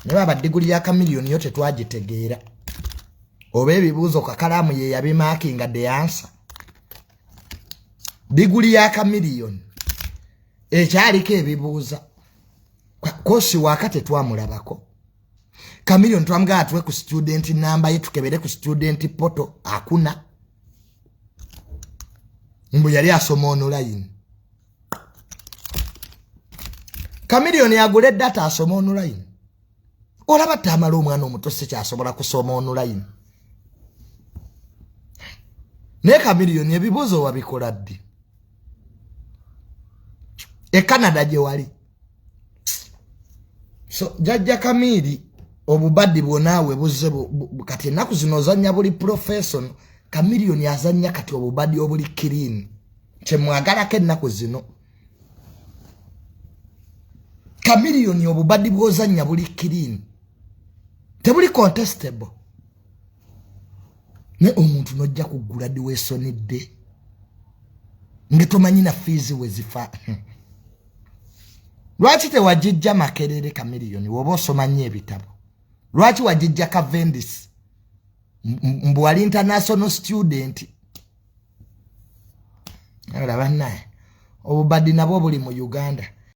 ne baba diguli ya Chameleon yote twagitegeera oba ebibuuzo kakalamu ye yabimakinga the answer diguli ya Chameleon ekyaliko ebibuuza kosi wakate twamulabako Chameleon twamga atwe ku student number yetu kebere ku student portal akuna mbu yali asoma online Chameleon yagule data asoma online olaba tamala omwana omuto se kyasobola kusoma online ne Chameleon ebibuuzo wabikola ddi Canada je wali so jajja Kamili obubaddi bwonawe buzze kati enaku zino ozannya buli professional Chameleon yazannya kati obubaddi obuli clean kyemwagalako ennaku zino Chameleon obubaddi bwozannya buli clean tebuli contestable ne omuntu nojja ku graduation day ngetomanyi na fees wezifa lwaki tewajijja Makerere Chameleon woba osomanye ebitabo lwaki wajijja Cavendish mbu wali international student olaba naye obubaddi nabwo buli mu Uganda